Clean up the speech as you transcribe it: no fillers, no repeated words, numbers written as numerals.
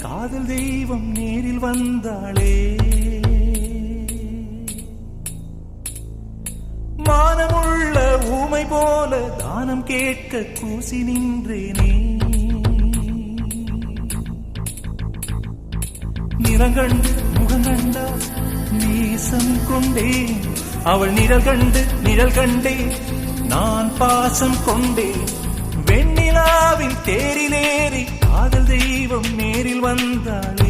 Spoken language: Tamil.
காதல் தெய்வம் நேரில் வந்தாளே. மானமுள்ள ஊமை போல தானம் கேட்க கூசி நின்றேனே. நிறங்கண்டு முகங்கண்டா நேசம் கொண்டேன், அவள் நிழல் கண்டே நான் பாசம் கொண்டேன். வெண்ணிலாவின் தேரிலேறி காதல் தெய்வம் நேரில் வந்தாளே.